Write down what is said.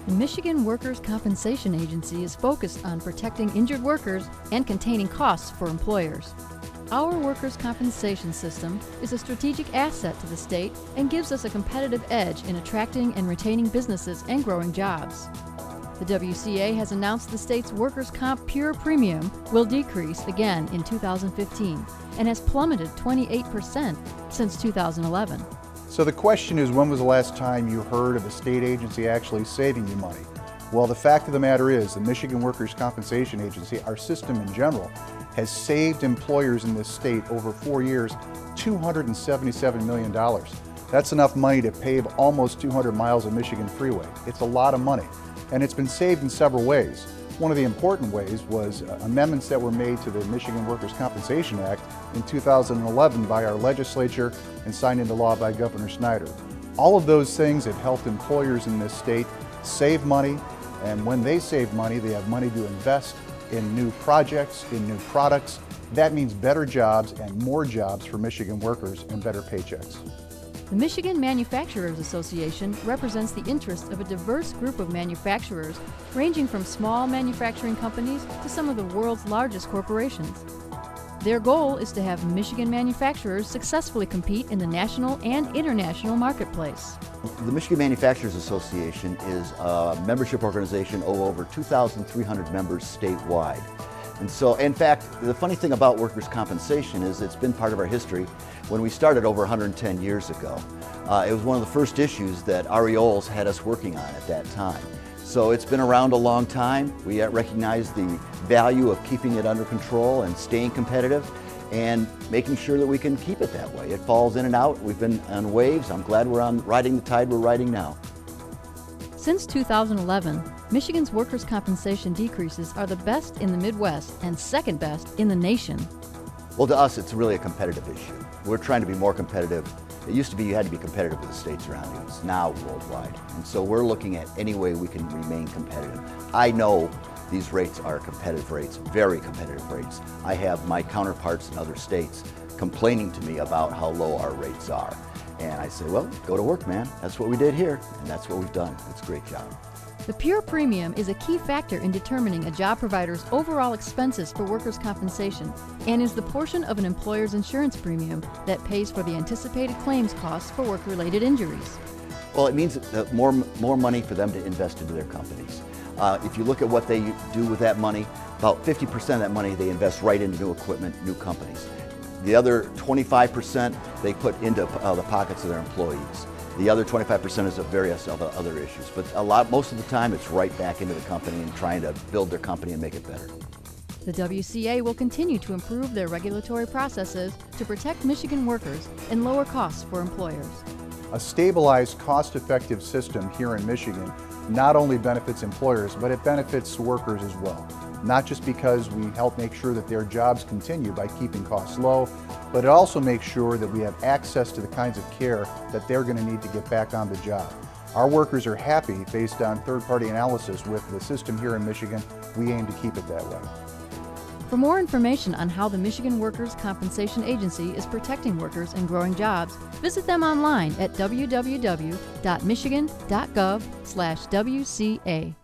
The Michigan Workers' Compensation Agency is focused on protecting injured workers and containing costs for employers. Our workers' compensation system is a strategic asset to the state and gives us a competitive edge in attracting and retaining businesses and growing jobs. The WCA has announced the state's workers' comp pure premium will decrease again in 2015 and has plummeted 28% since 2011. So the question is, when was the last time you heard of a state agency actually saving you money? Well, the fact of the matter is the Michigan Workers' Compensation Agency, our system in general, has saved employers in this state over 4 years $277 million. That's enough money to pave almost 200 miles of Michigan freeway. It's a lot of money, and it's been saved in several ways. One of the important ways was amendments that were made to the Michigan Workers' Compensation Act in 2011 by our legislature and signed into law by Governor Snyder. All of those things have helped employers in this state save money, and when they save money, they have money to invest in new projects, in new products. That means better jobs and more jobs for Michigan workers and better paychecks. The Michigan Manufacturers Association represents the interests of a diverse group of manufacturers, ranging from small manufacturing companies to some of the world's largest corporations. Their goal is to have Michigan manufacturers successfully compete in the national and international marketplace. The Michigan Manufacturers Association is a membership organization of over 2,300 members statewide. And so, in fact, the funny thing about workers' compensation is it's been part of our history. When we started over 110 years ago, it was one of the first issues that REOs had us working on at that time. So it's been around a long time. We recognize the value of keeping it under control and staying competitive and making sure that we can keep it that way. It falls in and out. We've been on waves. I'm glad we're on riding the tide we're riding now. Since 2011, Michigan's workers' compensation decreases are the best in the Midwest and second best in the nation. Well, to us, it's really a competitive issue. We're trying to be more competitive. It used to be you had to be competitive with the states around you. It's now worldwide. And so we're looking at any way we can remain competitive. I know these rates are competitive rates, very competitive rates. I have my counterparts in other states complaining to me about how low our rates are. And I say, well, go to work, man. That's what we did here, and that's what we've done. It's a great job. The pure premium is a key factor in determining a job provider's overall expenses for workers' compensation and is the portion of an employer's insurance premium that pays for the anticipated claims costs for work-related injuries. Well, it means that more money for them to invest into their companies. If you look at what they do with that money, about 50% of that money they invest right into new equipment, new companies. The other 25% they put into the pockets of their employees. The other 25% is of various other issues. But most of the time, it's right back into the company and trying to build their company and make it better. The WCA will continue to improve their regulatory processes to protect Michigan workers and lower costs for employers. A stabilized, cost-effective system here in Michigan not only benefits employers, but it benefits workers as well. Not just because we help make sure that their jobs continue by keeping costs low, but it also makes sure that we have access to the kinds of care that they're going to need to get back on the job. Our workers are happy based on third-party analysis with the system here in Michigan. We aim to keep it that way. For more information on how the Michigan Workers' Compensation Agency is protecting workers and growing jobs, visit them online at www.michigan.gov/WCA.